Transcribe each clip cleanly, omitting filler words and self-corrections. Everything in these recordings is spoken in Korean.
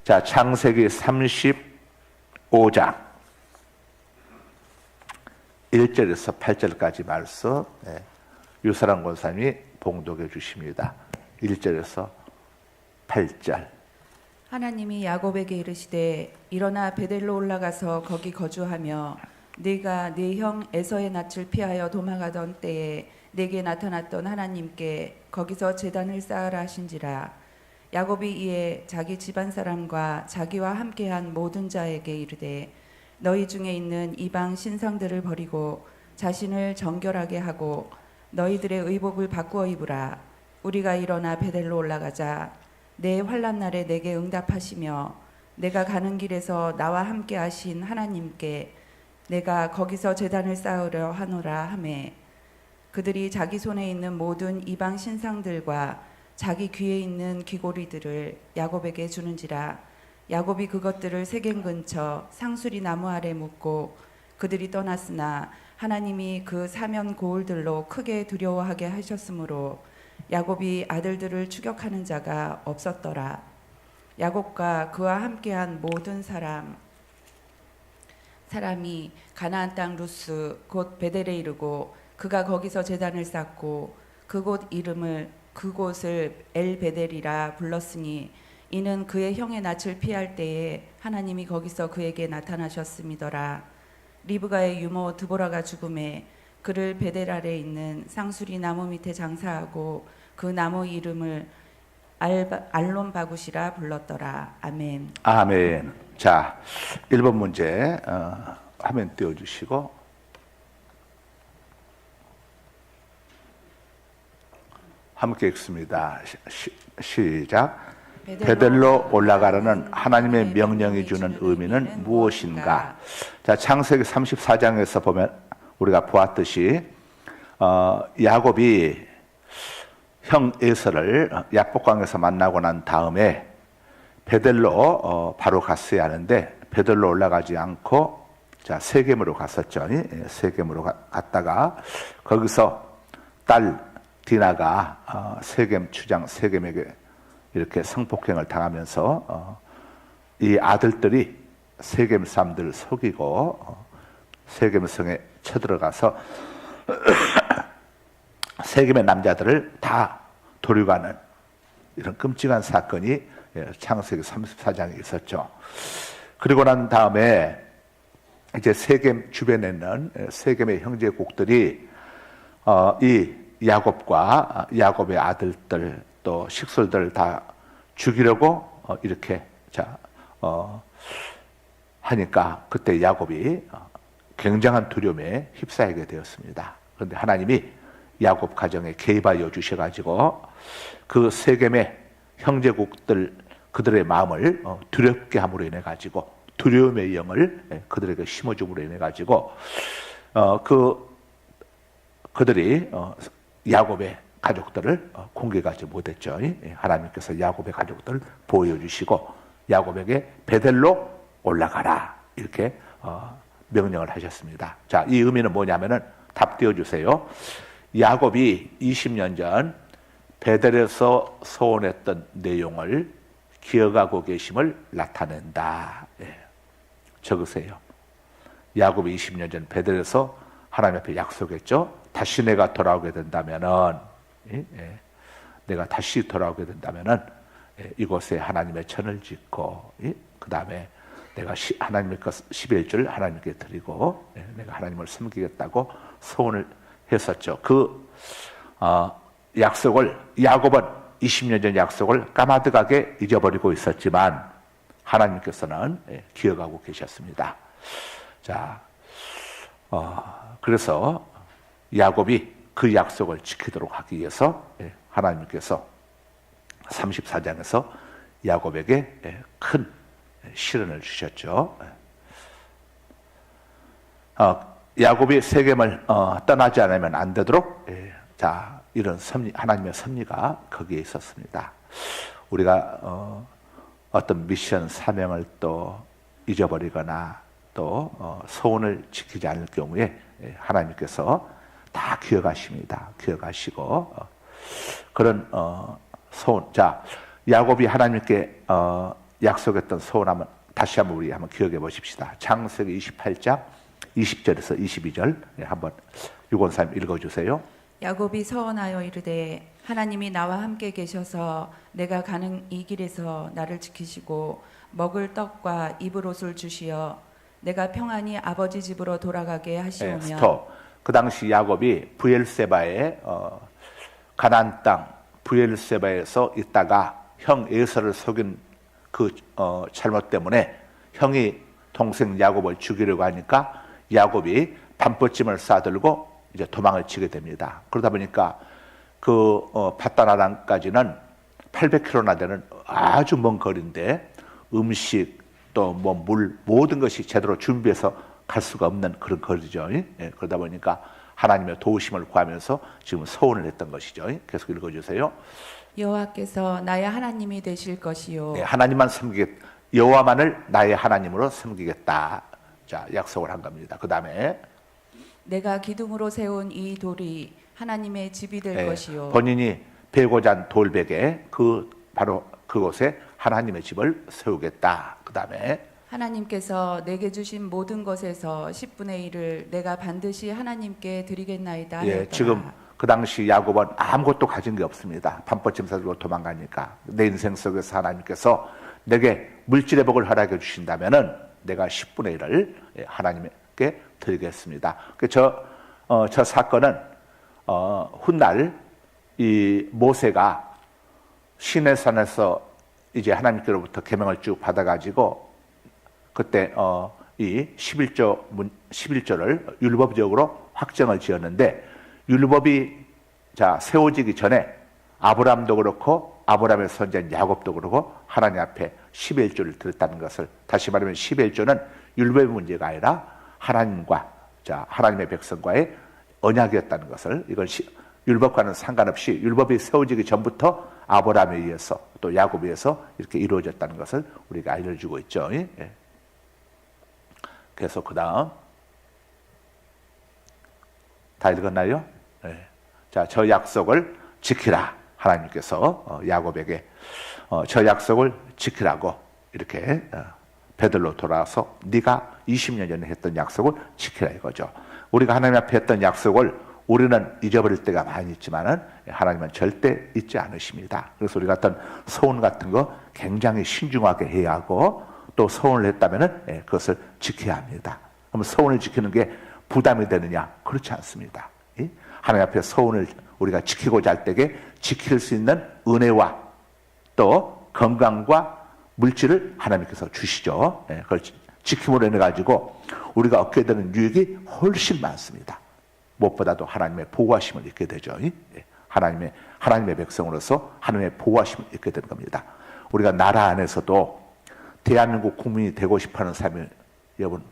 자, 창세기 35장 1절에서 8절까지 말씀 유사람 권사님이 봉독해 주십니다. 1절에서 8절. 하나님이 야곱에게 이르시되 일어나 베델로 올라가서 거기 거주하며 네가 네 형 에서의 낯을 피하여 도망하던 때에 네게 나타났던 하나님께 거기서 제단을 쌓으라 하신지라. 야곱이 이에 자기 집안 사람과 자기와 함께한 모든 자에게 이르되 너희 중에 있는 이방 신상들을 버리고 자신을 정결하게 하고 너희들의 의복을 바꾸어 입으라. 우리가 일어나 베델로 올라가자. 내 환난 날에 내게 응답하시며 내가 가는 길에서 나와 함께 하신 하나님께 내가 거기서 제단을 쌓으려 하노라 하매 그들이 자기 손에 있는 모든 이방 신상들과 자기 귀에 있는 귀고리들을 야곱에게 주는지라. 야곱이 그것들을 세겜 근처 상수리 나무 아래 묻고 그들이 떠났으나 하나님이 그 사면 고울들로 크게 두려워하게 하셨으므로 야곱이 아들들을 추격하는 자가 없었더라. 야곱과 그와 함께한 모든 사람이 가나안 땅 루스 곧 베델에 이르고 그가 거기서 제단을 쌓고 그곳을 엘베델이라 불렀으니 이는 그의 형의 낯을 피할 때에 하나님이 거기서 그에게 나타나셨음이더라. 리브가의 유모 드보라가 죽음에 그를 베델 아래 있는 상수리 나무 밑에 장사하고 그 나무 이름을 알론바굿이라 불렀더라. 아멘. 아멘. 자, 1번 문제 화면 띄워주시고 함께 읽습니다. 시작. 베델로 올라가라는 하나님의 명령이 주는 의미는 무엇인가? 자, 창세기 34장에서 보면 우리가 보았듯이 야곱이 형 에서를 야복강에서 만나고 난 다음에 베델로 바로 갔어야 하는데 베델로 올라가지 않고 자, 세겜으로 갔었죠. 세겜으로 갔다가 거기서 딸 디나가 세겜 추장 세겜에게 이렇게 성폭행을 당하면서 이 아들들이 세겜 사람들을 속이고 세겜 성에 쳐들어가서 세겜의 남자들을 다 도륙하는 이런 끔찍한 사건이 창세기 34장에 있었죠. 그리고 난 다음에 이제 세겜 주변에 있는 세겜의 형제국들이 이 야곱과 야곱의 아들들 또 식솔들을 다 죽이려고 이렇게 하니까 그때 야곱이 굉장한 두려움에 휩싸이게 되었습니다. 그런데 하나님이 야곱 가정에 개입하여 주셔가지고 그 세겜의 형제국들 그들의 마음을 두렵게 함으로 인해 가지고 두려움의 영을 그들에게 심어줌으로 인해 가지고 그들이 야곱의 가족들을 공격하지 못했죠. 하나님께서 야곱의 가족들을 보여주시고 야곱에게 베델로 올라가라 이렇게 명령을 하셨습니다. 자, 이 의미는 뭐냐면은 답 띄워주세요. 야곱이 20년 전 베델에서 소원했던 내용을 기억하고 계심을 나타낸다. 적으세요. 야곱이 20년 전 베델에서 하나님 앞에 약속했죠. 다시 내가 돌아오게 된다면은 내가 다시 돌아오게 된다면은 이곳에 하나님의 전을 짓고 그 다음에 내가 하나님의 것 11줄 하나님께 드리고 내가 하나님을 섬기겠다고 소원을 했었죠. 그 약속을 야곱은 20년 전 약속을 까마득하게 잊어버리고 있었지만 하나님께서는 기억하고 계셨습니다. 자, 그래서 야곱이 그 약속을 지키도록 하기 위해서 하나님께서 34장에서 야곱에게 큰 시련을 주셨죠. 야곱이 세겜을 떠나지 않으면 안 되도록 자, 이런 섭리, 하나님의 섭리가 거기에 있었습니다. 우리가 어떤 미션 사명을 또 잊어버리거나 또 소원을 지키지 않을 경우에 하나님께서 다 기억하십니다. 기억하시고 그런 소원. 자, 야곱이 하나님께 약속했던 소원 한번 다시 한번 우리 한번 기억해 보십시다. 창세기 28장 20절에서 22절 한번 유권사님 읽어주세요. 야곱이 서원하여 이르되 하나님이 나와 함께 계셔서 내가 가는 이 길에서 나를 지키시고 먹을 떡과 입을 옷을 주시어 내가 평안히 아버지 집으로 돌아가게 하시오며. 스톱. 그 당시 야곱이 브엘세바의 가나안 땅 브엘세바에서 있다가 형 에서를 속인 그 잘못 때문에 형이 동생 야곱을 죽이려고 하니까 야곱이 밤버짐을 싸들고 이제 도망을 치게 됩니다. 그러다 보니까 그 바다나란까지는 800km나 되는 아주 먼 거리인데 음식 또 뭐 물 모든 것이 제대로 준비해서 갈 수가 없는 그런 거리죠. 예, 그러다 보니까 하나님의 도우심을 구하면서 지금 서원을 했던 것이죠. 계속 읽어주세요. 여호와께서 나의 하나님이 되실 것이요. 네, 하나님만 섬기겠다. 여호와만을 나의 하나님으로 섬기겠다. 자, 약속을 한 겁니다. 그 다음에 내가 기둥으로 세운 이 돌이 하나님의 집이 될 것이요. 본인이 베고자 한 돌베개 바로 그곳에 하나님의 집을 세우겠다. 그 다음에 하나님께서 내게 주신 모든 것에서 10분의 1을 내가 반드시 하나님께 드리겠나이다 하였더라. 지금 그 당시 야곱은 아무것도 가진 게 없습니다. 밤버짐 싸들고 도망가니까 내 인생 속에서 하나님께서 내게 물질의 복을 허락해 주신다면은 내가 10분의 1을 하나님께 드리겠습니다. 저 사건은 훗날 이 모세가 시내산에서 이제 하나님께로부터 계명을 쭉 받아가지고 그때 이 11조를 율법적으로 확정을 지었는데 율법이 세워지기 전에 아브라함도 그렇고 아브라함의 선지자 야곱도 그렇고 하나님 앞에 11조를 드렸다는 것을, 다시 말하면 11조는 율법의 문제가 아니라 하나님과 하나님의 백성과의 언약이었다는 것을, 이건 율법과는 상관없이 율법이 세워지기 전부터 아브라함에 의해서 또 야곱에 의해서 이렇게 이루어졌다는 것을 우리가 알려주고 있죠. 예. 그래서 그 다음 다 읽었나요? 네. 저 약속을 지키라. 하나님께서 야곱에게 저 약속을 지키라고 이렇게 베들로 돌아와서 네가 20년 전에 했던 약속을 지키라 이거죠. 우리가 하나님 앞에 했던 약속을 우리는 잊어버릴 때가 많이 있지만은 하나님은 절대 잊지 않으십니다. 그래서 우리가 어떤 소원 같은 거 굉장히 신중하게 해야 하고, 또 소원을 했다면은 그것을 지켜야 합니다. 그럼 소원을 지키는 게 부담이 되느냐? 그렇지 않습니다. 하나님 앞에 소원을 우리가 지키고자 할 때에 지킬 수 있는 은혜와 또 건강과 물질을 하나님께서 주시죠. 그걸 지킴으로 인해 가지고 우리가 얻게 되는 유익이 훨씬 많습니다. 무엇보다도 하나님의 보호하심을 잊게 되죠. 하나님의 백성으로서 하나님의 보호하심을 잊게 되는 겁니다. 우리가 나라 안에서도 대한민국 국민이 되고 싶어하는 사람이 여러분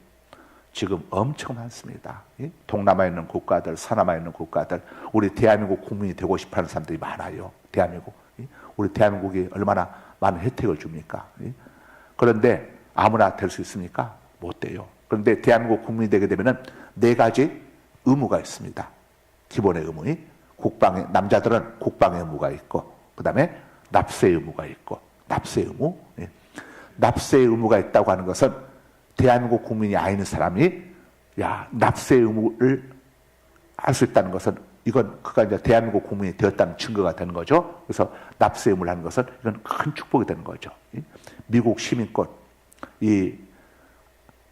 지금 엄청 많습니다. 동남아에 있는 국가들, 서남아에 있는 국가들, 우리 대한민국 국민이 되고 싶어하는 사람들이 많아요. 우리 대한민국이 얼마나 많은 혜택을 줍니까? 그런데 아무나 될 수 있습니까? 못 돼요. 그런데 대한민국 국민이 되게 되면은 4가지 의무가 있습니다. 기본의 의무. 남자들은 국방의 의무가 있고, 그 다음에 납세의 의무가 있고, 납세의 의무. 납세의 의무가 있다고 하는 것은 대한민국 국민이 아닌 사람이 납세의 의무를 할 수 있다는 것은 그가 이제 대한민국 국민이 되었다는 증거가 되는 거죠. 그래서 납세 의무를 하는 것은 이건 큰 축복이 되는 거죠. 미국 시민권,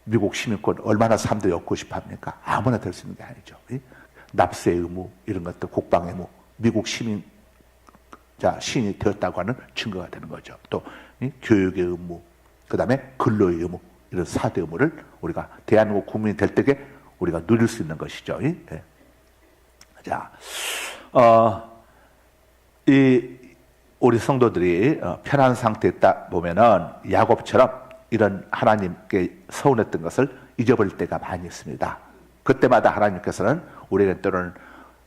미국 시민권 얼마나 사람들이 얻고 싶어 합니까? 아무나 될 수 있는 게 아니죠. 납세 의무, 이런 것들, 국방 의무, 미국 시민이 되었다고 하는 증거가 되는 거죠. 또 교육의 의무, 그 다음에 근로의 의무, 이런 4대 의무를 우리가 대한민국 국민이 될 때에 우리가 누릴 수 있는 것이죠. 우리 성도들이 편한 상태에 있다 보면은 야곱처럼 이런 하나님께 서운했던 것을 잊어버릴 때가 많이 있습니다. 그때마다 하나님께서는 우리에게 때로는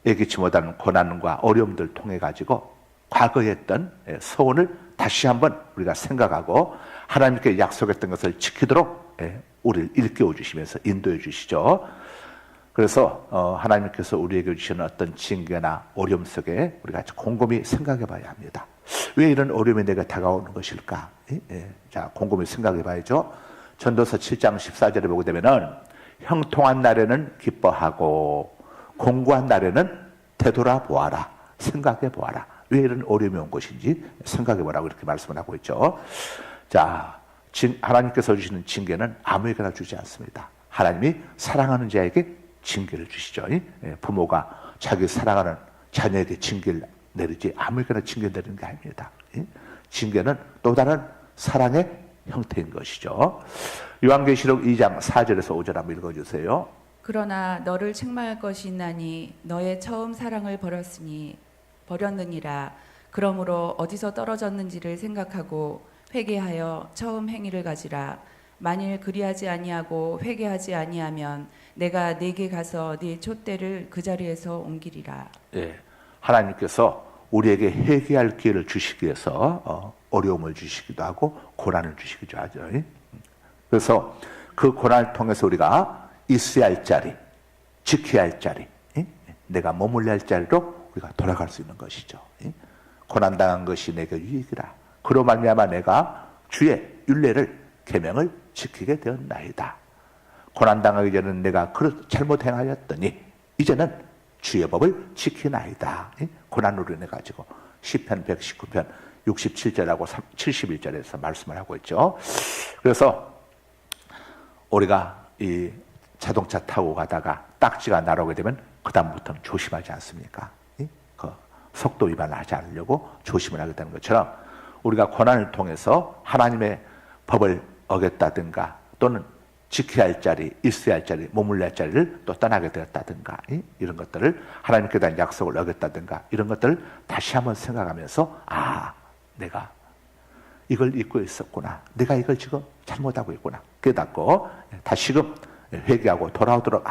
예기치 못하는 고난과 어려움들을 통해 가지고 과거에 했던 서운을 다시 한번 우리가 생각하고 하나님께 약속했던 것을 지키도록 우리를 일깨워 주시면서 인도해 주시죠. 그래서 하나님께서 우리에게 주시는 어떤 징계나 어려움 속에 우리가 곰곰이 생각해 봐야 합니다. 왜 이런 어려움이 내게 다가오는 것일까? 자, 곰곰이 생각해 봐야죠. 전도서 7장 14절에 보게 되면은 형통한 날에는 기뻐하고 공고한 날에는 되돌아보아라. 생각해 보아라. 왜 이런 어려움이 온 것인지 생각해 보라고 이렇게 말씀을 하고 있죠. 자, 하나님께서 주시는 징계는 아무에게나 주지 않습니다. 하나님이 사랑하는 자에게 징계를 주시죠. 부모가 자기 사랑하는 자녀에게 징계를 내리지 아무에게나 징계 내리는 게 아닙니다. 징계는 또 다른 사랑의 형태인 것이죠. 요한계시록 2장 4절에서 5절 한번 읽어주세요. 그러나 너를 책망할 것이 있나니 너의 처음 사랑을 버렸느니라. 그러므로 어디서 떨어졌는지를 생각하고 회개하여 처음 행위를 가지라. 만일 그리하지 아니하고 회개하지 아니하면 내가 네게 가서 네 촛대를 그 자리에서 옮기리라. 예, 하나님께서 우리에게 회개할 기회를 주시기 위해서 어려움을 주시기도 하고 고난을 주시기도 하죠. 그래서 그 고난을 통해서 우리가 있어야 할 자리, 지켜야 할 자리, 내가 머물러야 할 자리로 우리가 돌아갈 수 있는 것이죠. 고난당한 것이 내게 유익이라. 그로 말미암아 내가 주의 율례를 계명을 지키게 되었나이다. 고난당하기 전에는 내가 잘못 행하였더니 이제는 주의 법을 지키나이다. 고난으로 인해 가지고 시편 119편 67절하고 71절에서 말씀을 하고 있죠. 그래서 우리가 이 자동차 타고 가다가 딱지가 날아오게 되면 그 다음부터는 조심하지 않습니까? 그 속도 위반을 하지 않으려고 조심을 하게 되는 것처럼 우리가 고난을 통해서 하나님의 법을 어겼다든가 또는 지켜야 할 자리, 있어야 할 자리, 머물러야 할 자리를 또 떠나게 되었다든가 이런 것들을 하나님께 대한 약속을 어겼다든가 이런 것들을 다시 한번 생각하면서 내가 이걸 잊고 있었구나. 내가 이걸 지금 잘못하고 있구나. 깨닫고 다시금 회개하고 돌아오도록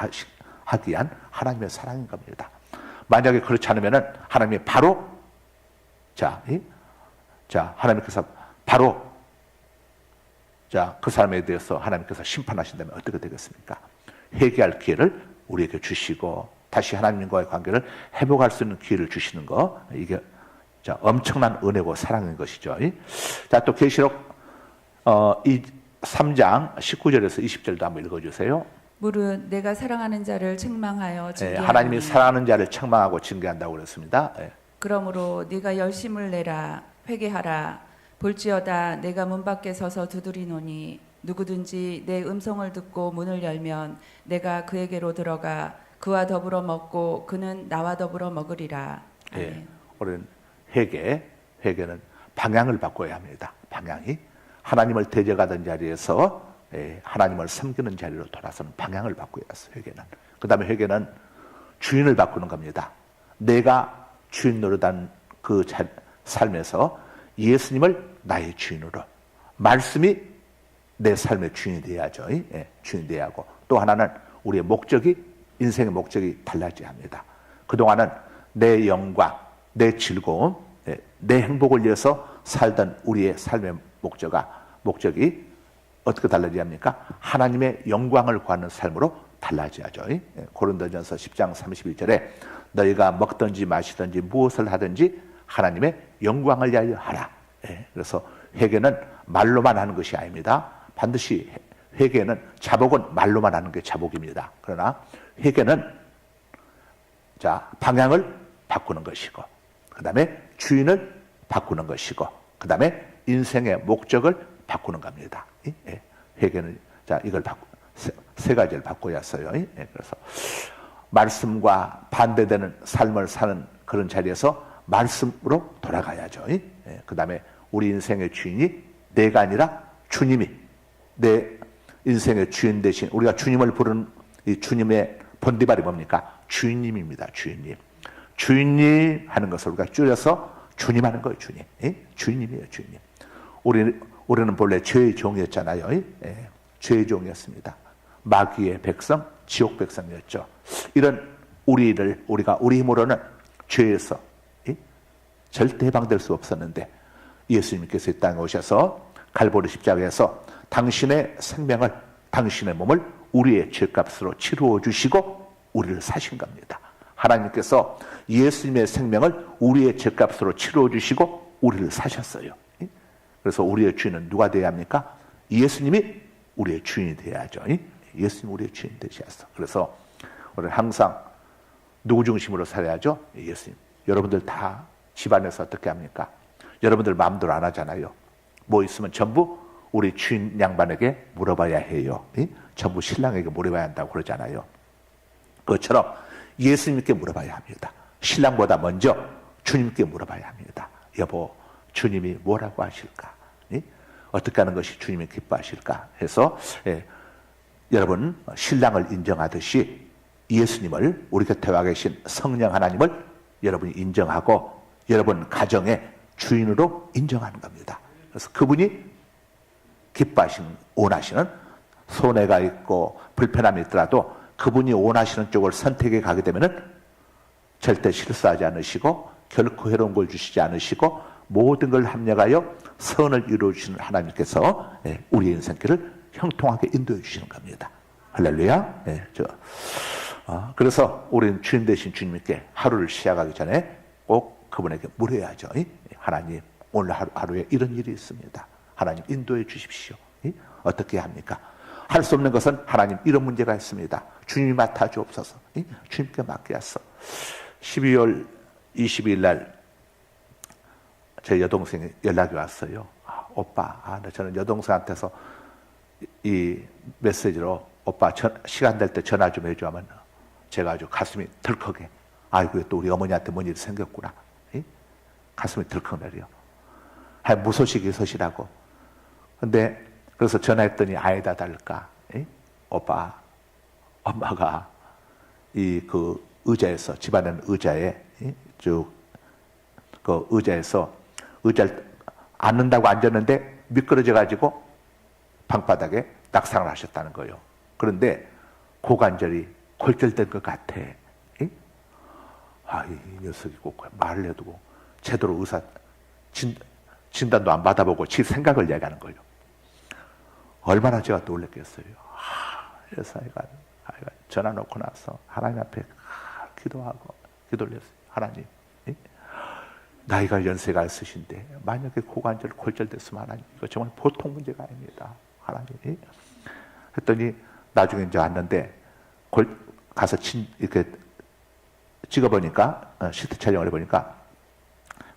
하기 위한 하나님의 사랑인 겁니다. 만약에 그렇지 않으면 하나님이 바로 하나님께서 바로 그 사람에 대해서 하나님께서 심판하신다면 어떻게 되겠습니까? 회개할 기회를 우리에게 주시고 다시 하나님과의 관계를 회복할 수 있는 기회를 주시는 거 이게 엄청난 은혜고 사랑인 것이죠. 자, 또 계시록 3장 19절에서 20절도 한번 읽어주세요. 무릇 내가 사랑하는 자를 책망하여 징계하노니 하나님이 사랑하는 자를 책망하고 징계한다고 그랬습니다. 그러므로 네가 열심을 내라. 회개하라. 볼지어다 내가 문 밖에 서서 두드리노니 누구든지 내 음성을 듣고 문을 열면 내가 그에게로 들어가 그와 더불어 먹고 그는 나와 더불어 먹으리라. 아멘. 우리는 회개는 방향을 바꿔야 합니다. 방향이 하나님을 대적하던 자리에서 하나님을 섬기는 자리로 돌아서는 방향을 바꿔야 해요. 회개는. 그 다음에 회개는 주인을 바꾸는 겁니다. 내가 주인 노릇한 그 삶에서 예수님을 나의 주인으로, 말씀이 내 삶의 주인이 돼야죠. 주인이 돼야 하고, 또 하나는 우리의 목적이, 인생의 목적이 달라져야 합니다. 그동안은 내 영광, 내 즐거움, 내 행복을 위해서 살던 우리의 삶의 목적이 어떻게 달라져야 합니까? 하나님의 영광을 구하는 삶으로 달라져야죠. 고린도전서 10장 31절에 너희가 먹든지 마시든지 무엇을 하든지 하나님의 영광을 위하여 하라. 그래서 회개는 말로만 하는 것이 아닙니다. 반드시 회개는 자복은 말로만 하는 게 자복입니다. 그러나 회개는 방향을 바꾸는 것이고, 그 다음에 주인을 바꾸는 것이고, 그 다음에 인생의 목적을 바꾸는 겁니다. 회개는 이걸 세 가지를 바꿔야 써요. 그래서 말씀과 반대되는 삶을 사는 그런 자리에서 말씀으로 돌아가야죠. 그 다음에 우리 인생의 주인이 내가 아니라 주님이 내 인생의 주인 대신 우리가 주님을 부르는 이 주님의 본디발이 뭡니까? 주인님입니다. 주인님 하는 것을 우리가 줄여서 주님 하는 거예요. 주인님이에요. 주인님. 우리는 본래 죄의 종이었잖아요. 죄의 종이었습니다. 마귀의 백성, 지옥 백성이었죠. 이런 우리가 우리 힘으로는 죄에서 절대 해방될 수 없었는데 예수님께서 이 땅에 오셔서 갈보리 십자가에서 당신의 생명을, 당신의 몸을 우리의 죄값으로 치루어 주시고 우리를 사신 겁니다. 하나님께서 예수님의 생명을 우리의 죄값으로 치루어 주시고 우리를 사셨어요. 그래서 우리의 주인은 누가 되어야 합니까? 예수님이 우리의 주인이 되어야죠. 예수님 우리의 주인 되셔서. 그래서 우리는 항상 누구 중심으로 살아야죠? 예수님. 여러분들 다 집안에서 어떻게 합니까? 여러분들 마음대로 안 하잖아요. 뭐 있으면 전부 우리 주인 양반에게 물어봐야 해요. 전부 신랑에게 물어봐야 한다고 그러잖아요. 그것처럼 예수님께 물어봐야 합니다. 신랑보다 먼저 주님께 물어봐야 합니다. 여보, 주님이 뭐라고 하실까? 어떻게 하는 것이 주님이 기뻐하실까? 해서 여러분 신랑을 인정하듯이 예수님을, 우리 곁에 와 계신 성령 하나님을 여러분이 인정하고 여러분 가정의 주인으로 인정하는 겁니다. 그래서 그분이 기뻐하시는, 원하시는, 손해가 있고 불편함이 있더라도 그분이 원하시는 쪽을 선택해 가게 되면은 절대 실수하지 않으시고 결코 해로운 걸 주시지 않으시고 모든 걸 합력하여 선을 이루어 주시는 하나님께서 우리의 인생길을 형통하게 인도해 주시는 겁니다. 할렐루야. 그래서 우리는 주인 되신 주님께 하루를 시작하기 전에 꼭 그분에게 물어야죠. 하나님, 오늘 하루에 이런 일이 있습니다. 하나님 인도해 주십시오. 어떻게 합니까? 할 수 없는 것은 하나님 이런 문제가 있습니다. 주님이 맡아 주옵소서. 주님께 맡겨서 12월 22일 날 제 여동생이 연락이 왔어요. 오빠, 저는 여동생한테서 이 메시지로 오빠 시간 될 때 전화 좀 해줘 하면 제가 아주 가슴이 덜컥해. 아이고 또 우리 어머니한테 뭔 일이 생겼구나. 가슴이 덜컥 내려. 무소식이 있으시라고. 근데 그래서 전화했더니 아니다 달까. 오빠, 엄마가 그 의자에서, 집안에 의자에 쭉 그 의자를 앉는다고 앉았는데 미끄러져 가지고 방바닥에 낙상을 하셨다는 거예요. 그런데 고관절이 골절된 것 같아. 이 녀석이 꼭 말을 해두고 제대로 의사 진단도 안 받아보고 지 생각을 얘기하는 거예요. 얼마나 제가 놀랐겠어요. 그래서 아이가 전화 놓고 나서 하나님 앞에 기도하고 기도를 했어요. 하나님, 나이가 연세가 있으신데 만약에 고관절 골절됐으면 하나님, 이거 정말 보통 문제가 아닙니다. 하나님. 했더니 나중에 이제 왔는데 가서 이렇게 찍어보니까, CT 촬영을 해보니까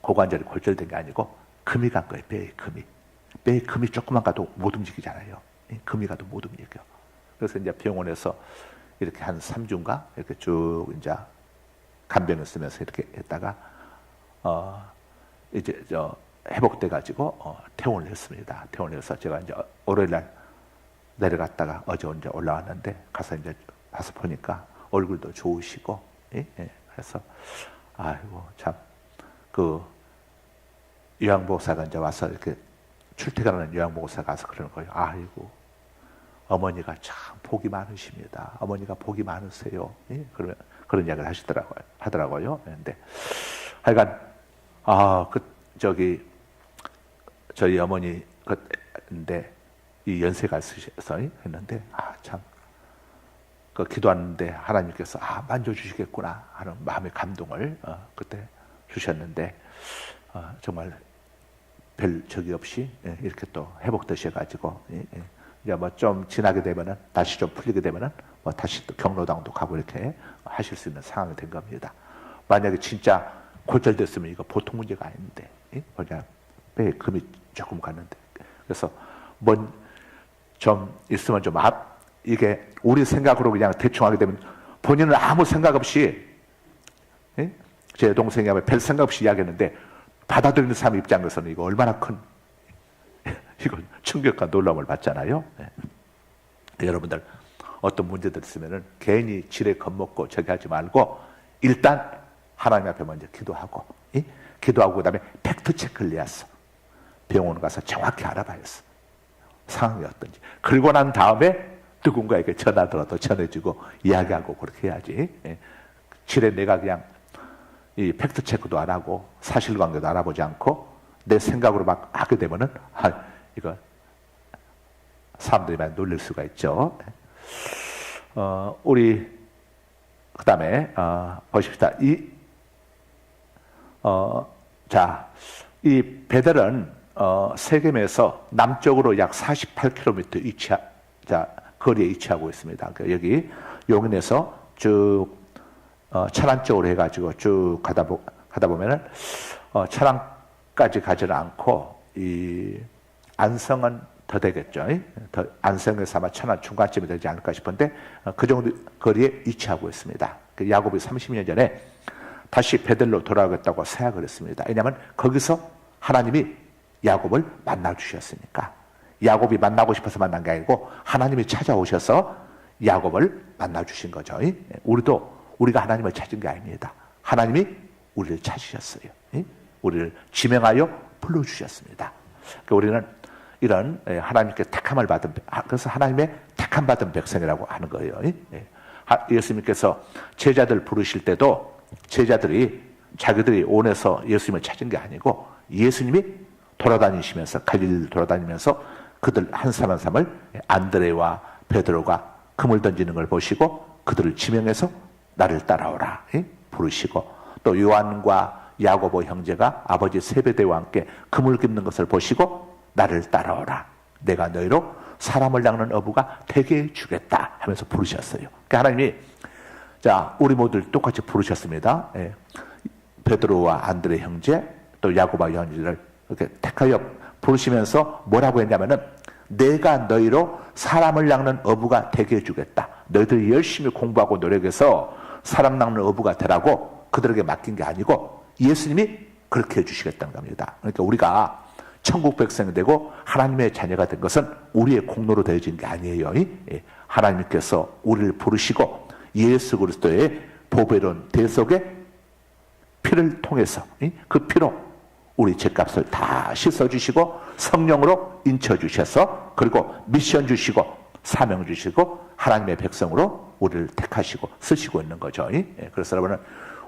고관절이 골절된 게 아니고 금이 간 거예요. 배에 금이 조금만 가도 못 움직이잖아요. 금이 가도 못 움직여. 그래서 이제 병원에서 이렇게 한 3주인가 이렇게 쭉 이제 간병을 쓰면서 이렇게 했다가 이제 회복돼 가지고 퇴원을 했습니다. 퇴원을 해서 제가 이제 월요일 날 내려갔다가 어제 이제 올라왔는데 가서 보니까 얼굴도 좋으시고, 그래서 아이고 참 그 요양보호사가 이제 와서 이렇게 출퇴근하는 요양보호사가 와서 그러는 거예요. 아이고 어머니가 참 복이 많으십니다. 어머니가 복이 많으세요. 그러면 그런 이야기를 하더라고요. 근데 하여간 저희 어머니 근데 이 연세가 있으셔서 했는데 참 그 기도하는데 하나님께서 만져주시겠구나 하는 마음의 감동을 그때 주셨는데 정말 별 적이 없이 이렇게 또 회복되셔가지고 이제 뭐 좀 지나게 되면은 다시 좀 풀리게 되면은 뭐 다시 또 경로당도 가고 이렇게 하실 수 있는 상황이 된 겁니다. 만약에 진짜 골절됐으면 이거 보통 문제가 아닌데 그냥 배에 금이 조금 갔는데, 그래서 좀 있으면 좀 이게 우리 생각으로 그냥 대충 하게 되면 본인은 아무 생각 없이, 제 동생이 별 생각 없이 이야기했는데 받아들이는 사람 입장에서는 이거 얼마나 큰 이건 충격과 놀라움을 받잖아요. 여러분들 어떤 문제들 있으면은 괜히 지레 겁먹고 저기 하지 말고 일단 하나님 앞에 먼저 기도하고 그다음에 팩트 체크를 해서 병원 가서 정확히 알아봐야 했어. 상황이 어떤지. 그러고 난 다음에 누군가에게 전화더라도 전해주고 이야기하고 그렇게 해야지. 지레 내가 그냥 이 팩트 체크도 안 하고 사실관계도 알아보지 않고 내 생각으로 막 하게 되면은 이거 사람들이 많이 놀릴 수가 있죠. 우리 그다음에 보십시다. 자, 이 베델은 세겜에서 남쪽으로 약 48km 거리에 위치하고 있습니다. 여기 용인에서 쭉 천안 쪽으로 해가지고 쭉 가다 보면은 천안까지 가지는 않고 이 안성은 더 되겠죠. 안성에서 아마 천안 중간쯤이 되지 않을까 싶은데 그 정도 거리에 위치하고 있습니다. 야곱이 30년 전에 다시 베델로 돌아가겠다고 생각을 했습니다. 왜냐하면 거기서 하나님이 야곱을 만나 주셨으니까. 야곱이 만나고 싶어서 만난 게 아니고 하나님이 찾아오셔서 야곱을 만나 주신 거죠. 우리가 하나님을 찾은 게 아닙니다. 하나님이 우리를 찾으셨어요. 우리를 지명하여 불러주셨습니다. 우리는 이런 하나님께 택함을 받은, 그래서 하나님의 택함 받은 백성이라고 하는 거예요. 예수님께서 제자들 부르실 때도 제자들이 자기들이 온에서 예수님을 찾은 게 아니고 예수님이 돌아다니시면서 갈릴리를 돌아다니면서 그들 한 사람 한 사람을 안드레와 베드로가 그물 던지는 걸 보시고 그들을 지명해서 나를 따라오라 부르시고, 또 요한과 야고보 형제가 아버지 세베대와 함께 그물 깁는 것을 보시고 나를 따라오라, 내가 너희로 사람을 낚는 어부가 되게 해주겠다 하면서 부르셨어요. 그러니까 하나님이 우리 모두를 똑같이 부르셨습니다. 베드로와 안드레 형제 또 야고보 형제를 이렇게 택하여 부르시면서 뭐라고 했냐면은 내가 너희로 사람을 낚는 어부가 되게 해주겠다. 너희들이 열심히 공부하고 노력해서 사람 낚는 어부가 되라고 그들에게 맡긴 게 아니고 예수님이 그렇게 해주시겠다는 겁니다. 그러니까 우리가 천국 백성이 되고 하나님의 자녀가 된 것은 우리의 공로로 되어진 게 아니에요. 하나님께서 우리를 부르시고 예수 그리스도의 보배로운 대속의 피를 통해서 그 피로 우리 죄값을 다 씻어주시고 성령으로 인쳐주셔서 그리고 미션 주시고 사명 주시고 하나님의 백성으로 우리를 택하시고 쓰시고 있는 거죠. 그래서 여러분은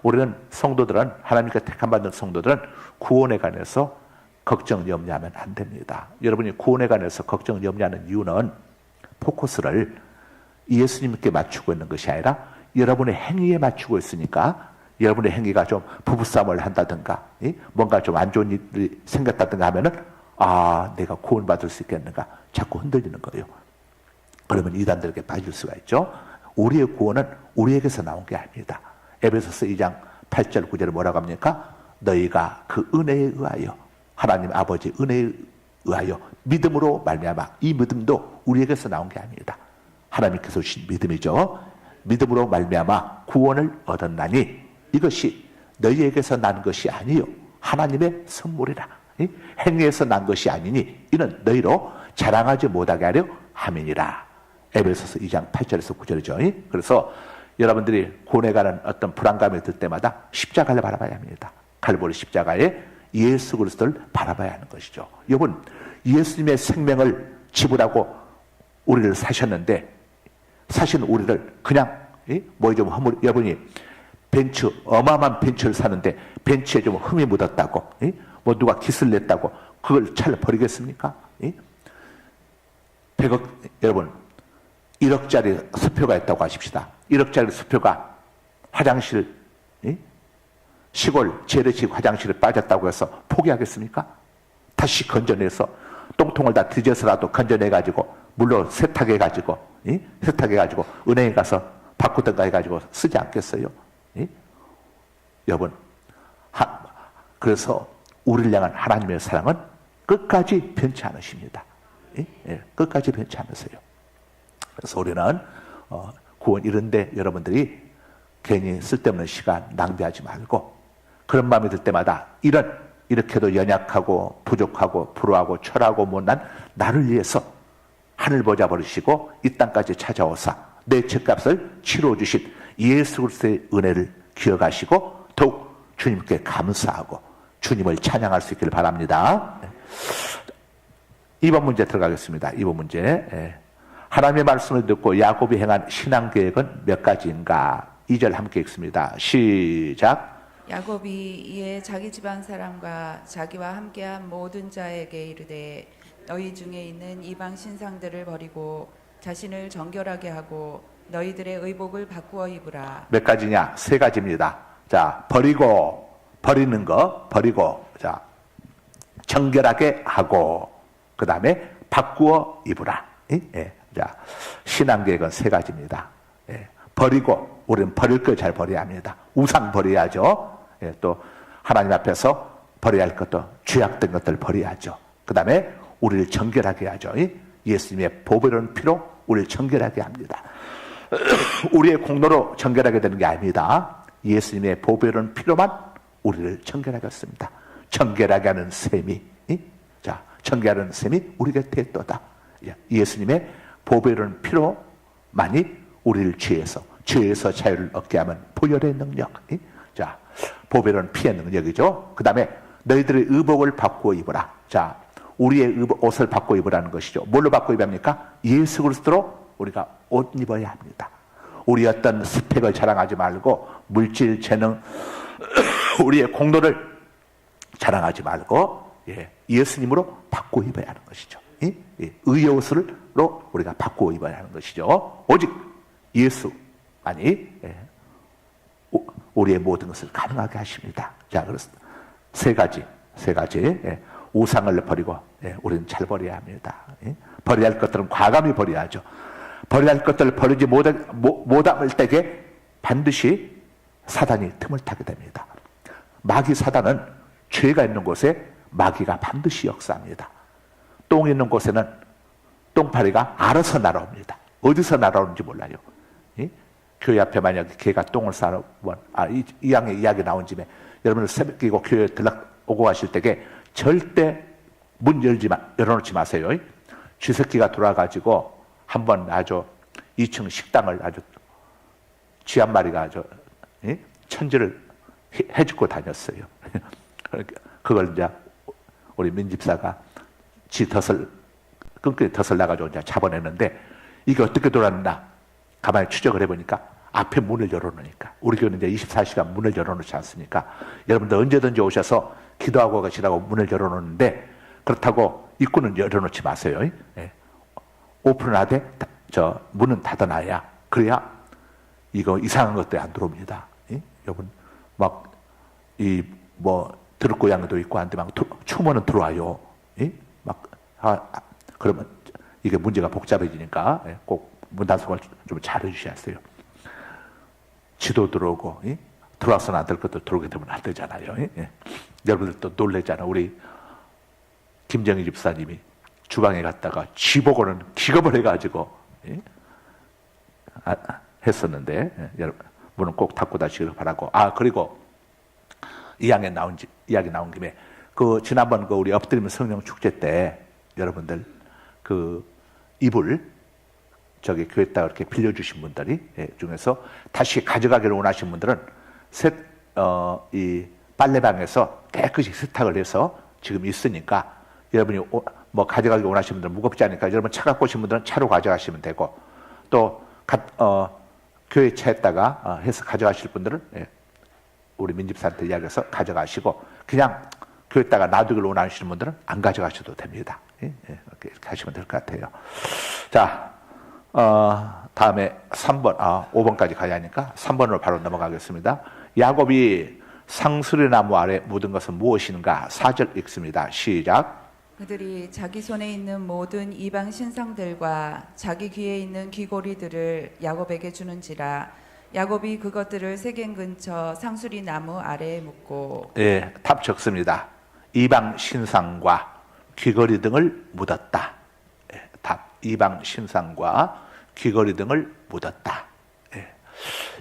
우리는 성도들은 하나님께 택함받은 성도들은 구원에 관해서 걱정 염려하면 안 됩니다. 여러분이 구원에 관해서 걱정 염려하는 이유는 포커스를 예수님께 맞추고 있는 것이 아니라 여러분의 행위에 맞추고 있으니까 여러분의 행위가 좀 부부싸움을 한다든가 뭔가 좀 안 좋은 일이 생겼다든가 하면은 내가 구원받을 수 있겠는가 자꾸 흔들리는 거예요. 그러면 이단들에게 빠질 수가 있죠. 우리의 구원은 우리에게서 나온 게 아닙니다. 에베소서 2장 8절 9절에 뭐라고 합니까? 너희가 그 은혜에 의하여 하나님 아버지 은혜에 의하여 믿음으로 말미암아, 이 믿음도 우리에게서 나온 게 아닙니다. 하나님께서 주신 믿음이죠. 믿음으로 말미암아 구원을 얻었나니 이것이 너희에게서 난 것이 아니요 하나님의 선물이라. 행위에서 난 것이 아니니 이는 너희로 자랑하지 못하게 하려 함이니라. 에베소서 2장 8절에서 9절이죠. 그래서 여러분들이 구원에 가는 어떤 불안감이 들 때마다 십자가를 바라봐야 합니다. 갈보리 십자가에 예수 그리스도를 바라봐야 하는 것이죠. 여러분, 예수님의 생명을 지불하고 우리를 사셨는데 사신 우리를 그냥 뭐 좀 여러분이 벤츠, 어마어마한 벤츠를 사는데 벤츠에 좀 흠이 묻었다고 뭐 누가 기스를 냈다고 그걸 차를 버리겠습니까? 100억, 여러분 1억짜리 수표가 있다고 하십시다. 1억짜리 수표가 화장실, 시골 재래식 화장실에 빠졌다고 해서 포기하겠습니까? 다시 건져내서 똥통을 다 뒤져서라도 건져내가지고 물로 세탁해가지고 은행에 가서 바꾸던가 해가지고 쓰지 않겠어요? 여러분, 그래서 우리를 향한 하나님의 사랑은 끝까지 변치 않으십니다. 끝까지 변치 않으세요. 그래서 우리는 구원 이런데 여러분들이 괜히 쓸데없는 시간 낭비하지 말고 그런 마음이 들 때마다 이렇게도 연약하고 부족하고 불우하고 철하고 못난 나를 위해서 하늘 보좌 버리시고 이 땅까지 찾아오사 내 죄값을 치러주신 예수 그리스도의 은혜를 기억하시고 더욱 주님께 감사하고 주님을 찬양할 수 있기를 바랍니다. 2번 문제 들어가겠습니다. 2번 문제. 하나님의 말씀을 듣고 야곱이 행한 신앙 계획은 몇 가지인가? 2절 함께 읽습니다. 시작. 야곱이 이에 자기 집안 사람과 자기와 함께한 모든 자에게 이르되 너희 중에 있는 이방 신상들을 버리고 자신을 정결하게 하고 너희들의 의복을 바꾸어 입으라. 몇 가지냐? 3가지입니다. 자, 버리는 거, 자, 정결하게 하고 그 다음에 바꾸어 입으라. 예. 자, 신앙계획은 세 가지입니다. 예. 버리고, 우리는 버릴 걸 잘 버려야 합니다. 우상 버려야죠. 예. 또 하나님 앞에서 버려야 할 것도 죄악된 것들 버려야죠. 그 다음에 우리를 정결하게 하죠. 예수님의 보배로운 피로 우리를 정결하게 합니다. 우리의 공로로 정결하게 되는 게 아닙니다. 예수님의 보배로운 피로만 우리를 정결하게 했습니다. 정결하게 하는 셈이, 자, 정결하는 셈이 우리 곁에 있도다. 예수님의 보배로운 피로만이 우리를 죄에서 자유를 얻게 하면 보혈의 능력. 자, 보배로운 피의 능력이죠. 그 다음에 너희들의 의복을 바꾸어 입어라. 자, 우리의 옷을 바꾸어 입으라는 것이죠. 뭘로 바꾸어 입어야 합니까? 예수 그리스도로 우리가 옷 입어야 합니다. 우리 어떤 스펙을 자랑하지 말고 물질, 재능, 우리의 공로를 자랑하지 말고 예수님으로 바꾸어 입어야 하는 것이죠. 의의 옷으로 우리가 바꾸어 입어야 하는 것이죠. 오직 예수만이 우리의 모든 것을 가능하게 하십니다. 자, 그래서 세 가지 우상을 버리고 우리는 잘 버려야 합니다. 버려야 할 것들은 과감히 버려야죠. 버려야 할 것들을 버리지 못함을 때에 반드시 사단이 틈을 타게 됩니다. 마귀 사단은 죄가 있는 곳에 마귀가 반드시 역사합니다. 똥 있는 곳에는 똥파리가 알아서 날아옵니다. 어디서 날아오는지 몰라요. 교회 앞에 만약에 개가 똥을 싸러 이 양의 이야기 나온 집에 여러분들 새벽 끼고 교회에 오고 가실 때에 절대 문 열어놓지 마세요. 쥐새끼가 돌아가지고 한번 아주 2층 식당을 아주 쥐 한 마리가 아주 천지를 해주고 다녔어요. 그걸 이제 우리 민집사가 지 끈끈이 덫을 나가지고 이제 잡아내는데 이게 어떻게 돌았나 가만히 추적을 해보니까 앞에 문을 열어놓으니까 우리 교회는 이제 24시간 문을 열어놓지 않습니까? 여러분들 언제든지 오셔서 기도하고 가시라고 문을 열어놓는데 그렇다고 입구는 열어놓지 마세요. 오픈하되 문은 닫아놔야 그래야 이거 이상한 것들이 안 들어옵니다. 여러분 막 들고양이도 있고 한데 막 추모는 들어와요. 그러면 이게 문제가 복잡해지니까 꼭 문단속을 좀 잘 해주셔야 돼요. 지도 들어오고 들어와서는 안 될 것도 들어오게 되면 안 되잖아요. 여러분들 또 놀래잖아. 우리 김정희 집사님이 주방에 갔다가 쥐보고는 기겁을 해가지고 했었는데 여러분 문은 꼭 닫고 다시길 바라고. 그리고 이야기 나온 김에 지난번 우리 엎드리면 성령 축제 때 여러분들 이불 교회에다가 이렇게 빌려주신 분들이 중에서 다시 가져가기를 원하신 분들은 이 빨래방에서 깨끗이 세탁을 해서 지금 있으니까 여러분이 가져가기 원하시는 분들은 무겁지 않으니까 여러분 차 갖고 오신 분들은 차로 가져가시면 되고 또 교회 차에다가 해서 가져가실 분들은 우리 민집사한테 이야기해서 가져가시고 그냥 교회에다가 놔두기를 원하시는 분들은 안 가져가셔도 됩니다. 이렇게 하시면 될 것 같아요. 자, 다음에 3번, 5번까지 가야 하니까 3번으로 바로 넘어가겠습니다. 야곱이 상수리나무 아래 묻은 것은 무엇인가? 4절 읽습니다. 시작. 그들이 자기 손에 있는 모든 이방 신상들과 자기 귀에 있는 귀고리들을 야곱에게 주는지라. 야곱이 그것들을 세겜 근처 상수리 나무 아래에 묻고. 답 적습니다. 이방 신상과 귀걸이 등을 묻었다. 답. 이방 신상과 귀걸이 등을 묻었다.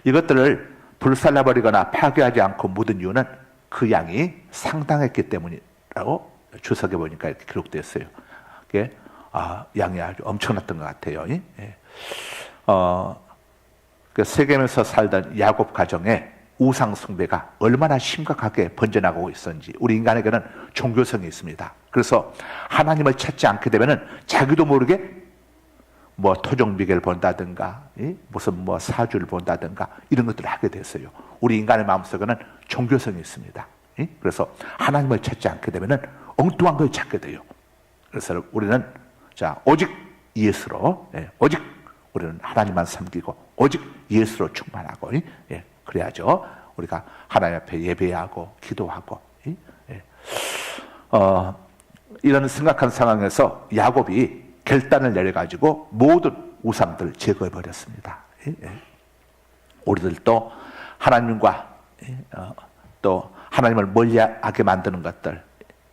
이것들을 불살라버리거나 파괴하지 않고 묻은 이유는 그 양이 상당했기 때문이라고 주석에 보니까 이렇게 기록되었어요. 양이 아주 엄청났던 것 같아요. 세겜에서 살던 야곱 가정에 우상 숭배가 얼마나 심각하게 번져나가고 있었는지 우리 인간에게는 종교성이 있습니다. 그래서 하나님을 찾지 않게 되면은 자기도 모르게 토종비계를 본다든가 무슨 사주를 본다든가 이런 것들을 하게 됐어요. 우리 인간의 마음속에는 종교성이 있습니다. 그래서 하나님을 찾지 않게 되면은 엉뚱한 걸 찾게 돼요. 그래서 우리는 오직 예수로 오직 우리는 하나님만 섬기고 오직 예수로 충만하고 그래야죠. 우리가 하나님 앞에 예배하고 기도하고 이런 심각한 상황에서 야곱이 결단을 내려가지고 모든 우상들을 제거해 버렸습니다. 우리들도 하나님과 또 하나님을 멀리하게 만드는 것들,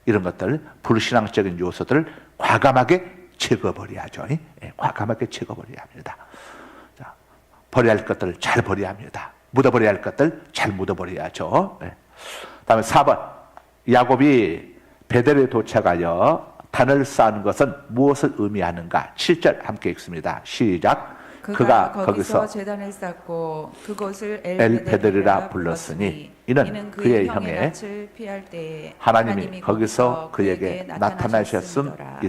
이런 것들, 불신앙적인 요소들을 과감하게 제거버려야죠. 과감하게 제거버려야 합니다. 자, 버려야 할 것들을 잘 버려야 합니다. 묻어버려야 할 것들 잘 묻어버려야죠. 다음에 4번, 야곱이 베델에 도착하여 단을 쌓은 것은 무엇을 의미하는가? 7절 함께 읽습니다. 시작. 그가 거기서 제단을 쌓고 그곳을 엘베델이라 불렀으니 이는 그의 형의 낯을 피할 때에 하나님이 거기서 그에게 나타나셨음이더라.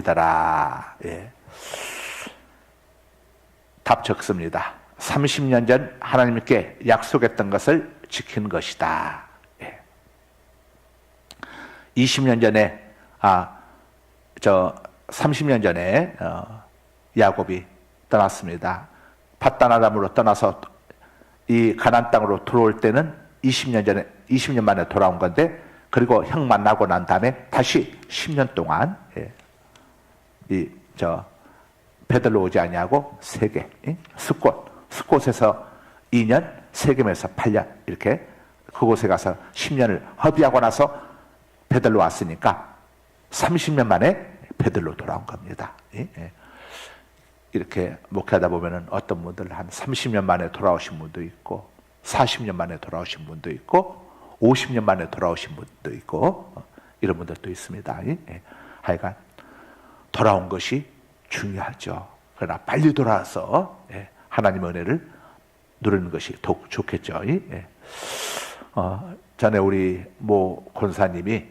답 적습니다. 30년 전 하나님께 약속했던 것을 지킨 것이다. 20년 전에 30년 전에 야곱이 떠났습니다. 밧단 아람으로 떠나서 이 가나안 땅으로 들어올 때는 20년 만에 돌아온 건데, 그리고 형 만나고 난 다음에 다시 10년 동안 베들로 오지 아니하고 세겜, 스곳에서 2년, 세겜에서 8년 이렇게 그곳에 가서 10년을 허비하고 나서 베들로 왔으니까 30년 만에 베들로 돌아온 겁니다. 이렇게 목회하다 보면은 어떤 분들 한 30년 만에 돌아오신 분도 있고, 40년 만에 돌아오신 분도 있고, 50년 만에 돌아오신 분도 있고, 이런 분들도 있습니다. 하여간 돌아온 것이 중요하죠. 그러나 빨리 돌아와서 하나님의 은혜를 누리는 것이 더욱 좋겠죠. 전에 우리 모 권사님이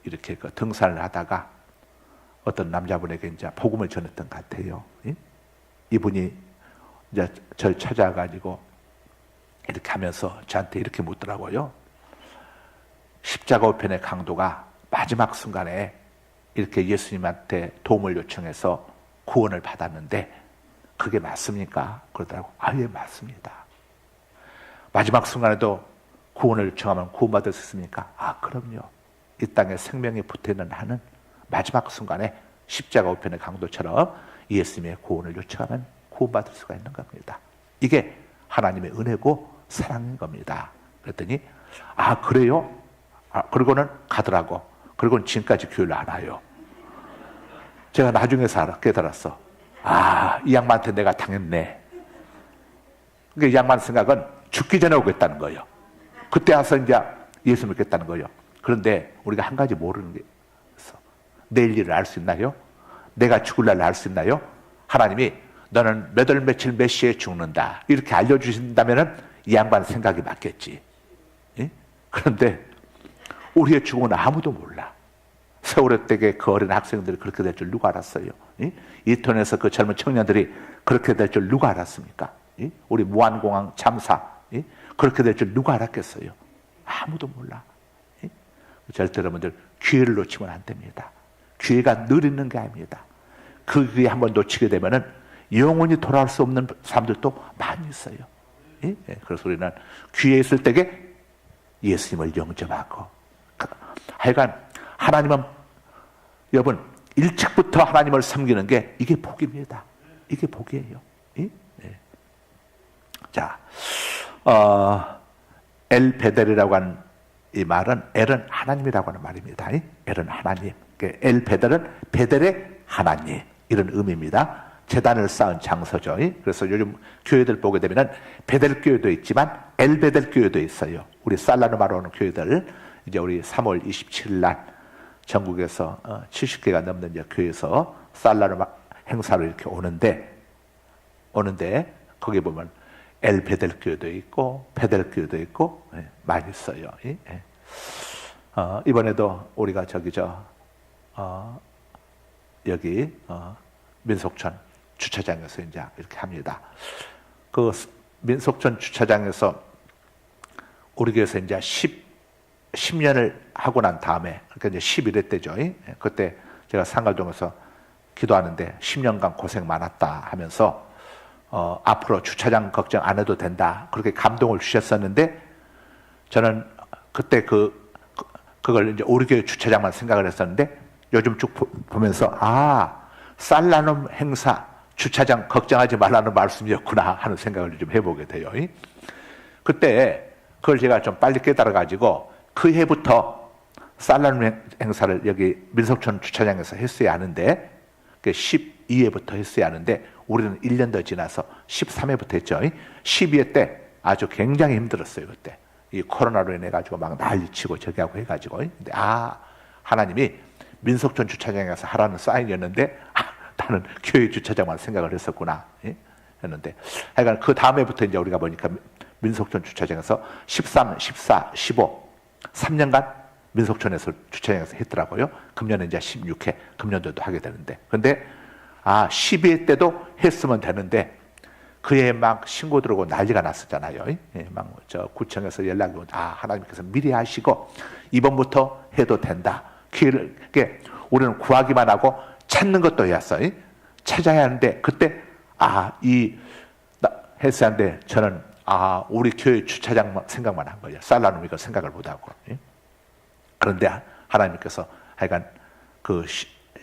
이렇게 등산을 하다가 어떤 남자분에게 이제 복음을 전했던 것 같아요. 이분이 이제 저를 찾아가지고 이렇게 하면서 저한테 이렇게 묻더라고요. 십자가 우편의 강도가 마지막 순간에 이렇게 예수님한테 도움을 요청해서 구원을 받았는데 그게 맞습니까? 그러더라고. 예, 맞습니다. 마지막 순간에도 구원을 요청하면 구원받을 수 있습니까? 그럼요. 이 땅에 생명이 붙어있는 한은 마지막 순간에 십자가 우편의 강도처럼 예수님의 구원을 요청하면 구원받을 수가 있는 겁니다. 이게 하나님의 은혜고 사랑인 겁니다. 그랬더니 그래요? 그리고는 가더라고. 그리고는 지금까지 교회를 안 와요. 제가 나중에서 깨달았어. 이 양반한테 내가 당했네. 그러니까 이 양반 생각은 죽기 전에 오겠다는 거예요. 그때 와서 이제 예수 믿겠다는 거예요. 그런데 우리가 한 가지 모르는 게 있어. 내일 일을 알 수 있나요? 내가 죽을 날을 알 수 있나요? 하나님이 너는 몇 월 며칠 몇 시에 죽는다 이렇게 알려주신다면 이 양반 생각이 맞겠지. 그런데 우리의 죽음은 아무도 몰라. 세월호 때에 그 어린 학생들이 그렇게 될 줄 누가 알았어요? 이태원에서 그 젊은 청년들이 그렇게 될 줄 누가 알았습니까? 우리 무한공항 참사 그렇게 될 줄 누가 알았겠어요? 아무도 몰라. 절대 여러분들 기회를 놓치면 안 됩니다. 기회가 늘 있는 게 아닙니다. 그 기회 한번 놓치게 되면은 영원히 돌아올 수 없는 사람들도 많이 있어요. 그래서 우리는 기회 있을 때에 예수님을 영접하고, 하여간 하나님은 여러분 일찍부터 하나님을 섬기는 게 이게 복입니다. 이게 복이에요. 자, 엘베델이라고 하는 이 말은 엘은 하나님이라고 하는 말입니다. 엘은 하나님. 엘베델은 베델의 하나님 이런 의미입니다. 제단을 쌓은 장소죠. 그래서 요즘 교회들 보게 되면은 베델 교회도 있지만 엘베델 교회도 있어요. 우리 살라누마로 오는 교회들 이제 우리 3월 27일 날 전국에서 70개가 넘는 이제 교회에서 살라누마 행사로 이렇게 오는데 거기 보면 엘베델 교회도 있고 베델 교회도 있고 많이 있어요. 이번에도 우리가 여기 민속촌 주차장에서 이제 이렇게 합니다. 그 민속촌 주차장에서 우리 교회에서 이제 10년을 하고 난 다음에, 그러니까 이제 11회 때죠. 그때 제가 상갈동에서 기도하는데 10년간 고생 많았다 하면서 앞으로 주차장 걱정 안 해도 된다 그렇게 감동을 주셨었는데, 저는 그때 그걸 이제 우리 교회 주차장만 생각을 했었는데 요즘 쭉 보면서 살라눔 행사 주차장 걱정하지 말라는 말씀이었구나 하는 생각을 좀 해보게 돼요. 그때 그걸 제가 좀 빨리 깨달아가지고 그 해부터 살라눔 행사를 여기 민속촌 주차장에서 했어야 하는데 12회부터 했어야 하는데 우리는 1년 더 지나서 13회부터 했죠. 12회 때 아주 굉장히 힘들었어요. 그때 이 코로나로 인해 가지고 막 난리치고 저기 하고 해가지고 근데 하나님이 민속촌 주차장에서 하라는 사인이었는데 나는 교회 주차장만 생각을 했었구나 했는데 하여간 그 다음에부터 이제 우리가 보니까 민속촌 주차장에서 13, 14, 15 3년간 민속촌에서 주차장에서 했더라고요. 금년에 이제 16회 금년도도 하게 되는데 근데 12회 때도 했으면 되는데 그해 막 신고 들어오고 난리가 났었잖아요. 막 저 구청에서 연락이 오고 하나님께서 미리 하시고 이번부터 해도 된다. 기회를 우리는 구하기만 하고 찾는 것도 해왔어요. 찾아야 하는데 그때 했어야 하는데 저는 우리 교회 주차장 생각만 한 거예요. 살라눔 이거 생각을 못하고. 그런데 하나님께서 하여간 그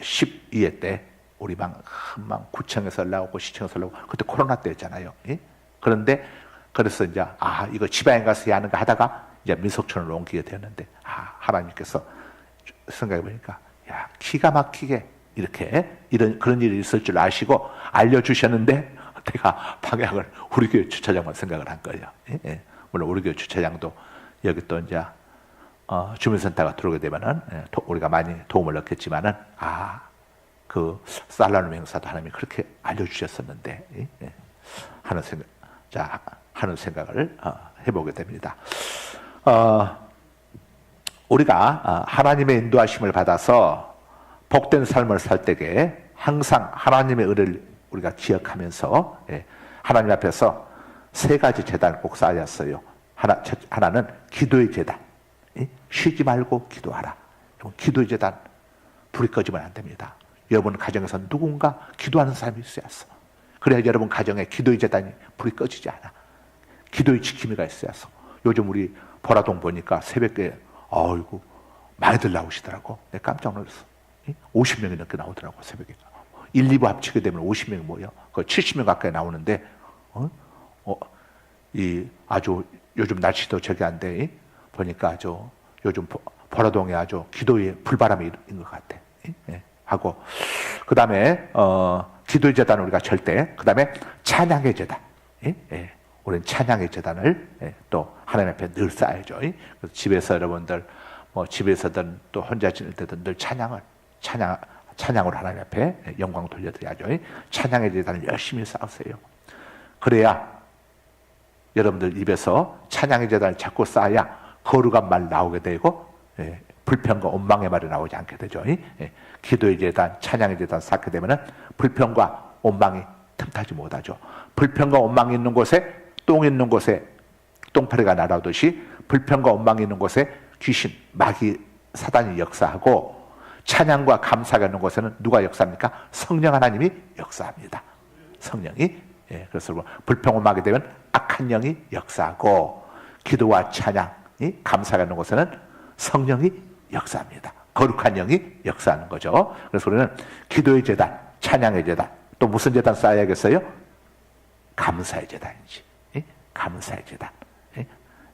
12회 때 우리 막 구청에서 올라오고 시청에서 올라오고 그때 코로나 때였잖아요. 그런데 그래서 이제 이거 지방에 가서 해야 하는가 하다가 이제 민속촌으로 옮기게 되었는데 하나님께서 생각해 보니까 기가 막히게 이렇게 그런 일이 있을 줄 아시고 알려주셨는데 내가 방향을 우리 교회 주차장만 생각을 한 거예요. 물론 우리 교회 주차장도 여기 또 이제 주민센터가 들어오게 되면은 우리가 많이 도움을 얻겠지만은 그 살라눔 행사도 하나님이 그렇게 알려주셨었는데 하는 생각을 해보게 됩니다. 우리가 하나님의 인도하심을 받아서 복된 삶을 살 때에 항상 하나님의 은혜를 우리가 기억하면서 하나님 앞에서 세 가지 제단을 꼭 쌓아야 했어요. 하나는 기도의 제단. 쉬지 말고 기도하라. 기도의 제단 불이 꺼지면 안 됩니다. 여러분 가정에서 누군가 기도하는 사람이 있어야 했어. 그래야 여러분 가정에 기도의 제단이 불이 꺼지지 않아. 기도의 지킴이가 있어야 했어. 요즘 우리 보라동 보니까 새벽에 많이들 나오시더라고. 내가 깜짝 놀랐어. 50명이 넘게 나오더라고 새벽에. 1, 2부 합치게 되면 50명이 모여. 그 70명 가까이 나오는데 아주 요즘 날씨도 저기 안 돼. 보니까 요즘 보라동에 아주 기도의 불바람이 있는 것 같아. 하고 그 다음에 기도의 재단 우리가 그 다음에 찬양의 재단. 우리는 찬양의 재단을 또 하나님 앞에 늘 쌓아야죠. 그래서 집에서 여러분들 집에서든 또 혼자 지낼 때든 늘 찬양으로 하나님 앞에 영광 돌려드려야죠. 찬양의 재단을 열심히 쌓으세요. 그래야 여러분들 입에서 찬양의 재단을 자꾸 쌓아야 거룩한 말 나오게 되고 불평과 원망의 말이 나오지 않게 되죠. 기도의 재단, 찬양의 재단 쌓게 되면 불평과 원망이 틈타지 못하죠. 불평과 원망이 있는 곳에 똥 있는 곳에 똥파리가 날아오듯이 불평과 원망이 있는 곳에 귀신, 마귀, 사단이 역사하고 찬양과 감사가 있는 곳에는 누가 역사합니까? 성령 하나님이 역사합니다. 성령이. 그래서 불평, 원망이 되면 악한 영이 역사하고 기도와 찬양이 감사가 있는 곳에는 성령이 역사합니다. 거룩한 영이 역사하는 거죠. 그래서 우리는 기도의 재단, 찬양의 재단, 또 무슨 재단 쌓아야겠어요? 감사의 재단이지. 감사의 재단.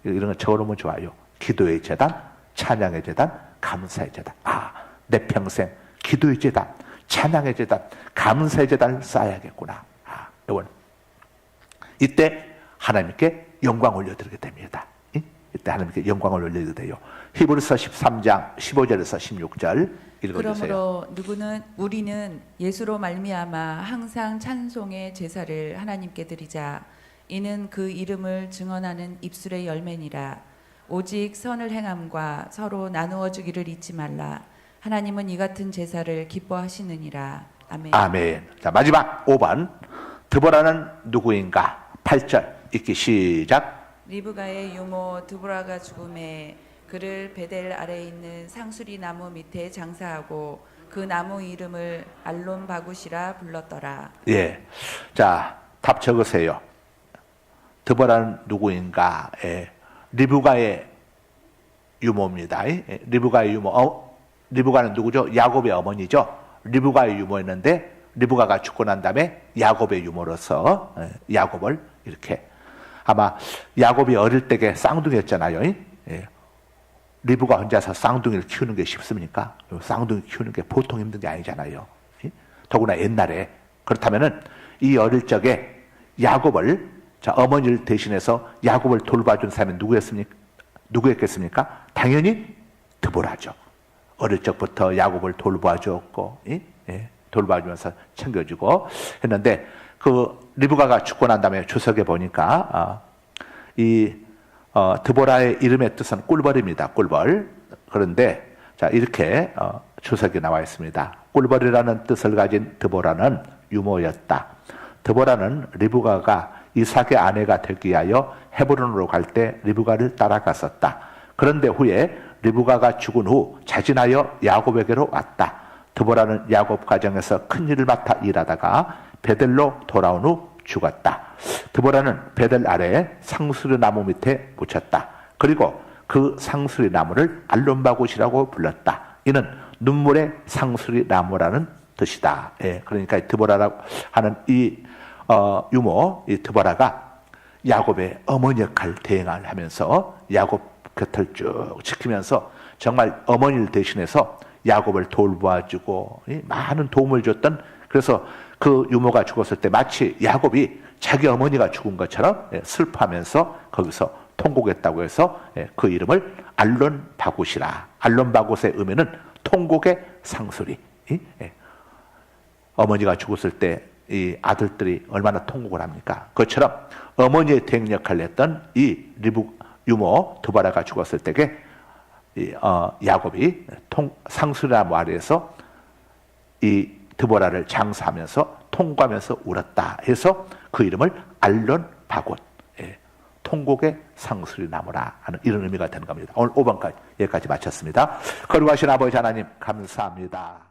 이런 거 적어놓으면 좋아요. 기도의 재단, 찬양의 재단, 감사의 재단. 내 평생 기도의 재단, 찬양의 재단, 감사의 재단을 쌓아야겠구나. 여러분, 이때 하나님께 영광 올려드리게 됩니다. 이때 하나님께 영광을 올리게 돼요. 히브리서 13장 15절에서 16절 읽어주세요. 그러므로 우리는 예수로 말미암아 항상 찬송의 제사를 하나님께 드리자. 이는 그 이름을 증언하는 입술의 열매니라. 오직 선을 행함과 서로 나누어 주기를 잊지 말라. 하나님은 이 같은 제사를 기뻐하시느니라. 아멘. 아멘. 자, 마지막 5번. 드보라는 누구인가? 8절 읽기 시작. 리브가의 유모 드보라가 죽음에 그를 베델 아래에 있는 상수리 나무 밑에 장사하고 그 나무 이름을 알론 바굿이라 불렀더라. 자, 답 적으세요. 드보라는 누구인가? 리브가의 유모입니다. 리브가의 유모. 리브가는 누구죠? 야곱의 어머니죠. 리브가의 유모였는데 리브가가 죽고 난 다음에 야곱의 유모로서 야곱을 이렇게, 아마 야곱이 어릴 때게 쌍둥이였잖아요. 예. 리브가 혼자서 쌍둥이를 키우는 게 쉽습니까? 쌍둥이 키우는 게 보통 힘든 게 아니잖아요. 예? 더구나 옛날에. 그렇다면은 이 어릴 적에 야곱을, 자, 어머니를 대신해서 야곱을 돌봐준 사람이 누구였겠습니까? 당연히 드보라죠. 어릴 적부터 야곱을 돌봐줬고, 예? 돌봐주면서 챙겨주고 했는데, 그 리브가가 죽고 난 다음에 주석에 보니까 드보라의 이름의 뜻은 꿀벌입니다. 꿀벌. 그런데 자, 이렇게 주석에 나와 있습니다. 꿀벌이라는 뜻을 가진 드보라는 유모였다. 드보라는 리브가가 이삭의 아내가 되기 위하여 헤브론으로 갈 때 리브가를 따라갔었다. 그런데 후에 리브가가 죽은 후 자진하여 야곱에게로 왔다. 드보라는 야곱 가정에서 큰 일을 맡아 일하다가 베델로 돌아온 후 죽었다. 드보라는 베델 아래에 상수리 나무 밑에 묻혔다. 그리고 그 상수리 나무를 알론바굿이라고 불렀다. 이는 눈물의 상수리 나무라는 뜻이다. 예, 그러니까 드보라라고 하는 이 유모, 이 드보라가 야곱의 어머니 역할 대행을 하면서 야곱 곁을 쭉 지키면서 정말 어머니를 대신해서 야곱을 돌봐주고 많은 도움을 줬던, 그래서 그 유모가 죽었을 때 마치 야곱이 자기 어머니가 죽은 것처럼 슬퍼하면서 거기서 통곡했다고 해서 그 이름을 알론바굿이라. 알론바굿의 의미는 통곡의 상수리. 어머니가 죽었을 때 이 아들들이 얼마나 통곡을 합니까? 그것처럼 어머니의 대행 역할을 했던 이 유모 드보라가 죽었을 때에 야곱이 상수리나무 아래에서 이 드보라를 장사하면서 통과하면서 울었다 해서 그 이름을 알론바굿, 통곡의 상수리나무라 하는 이런 의미가 되는 겁니다. 오늘 5번까지 여기까지 마쳤습니다. 거룩하신 아버지 하나님 감사합니다.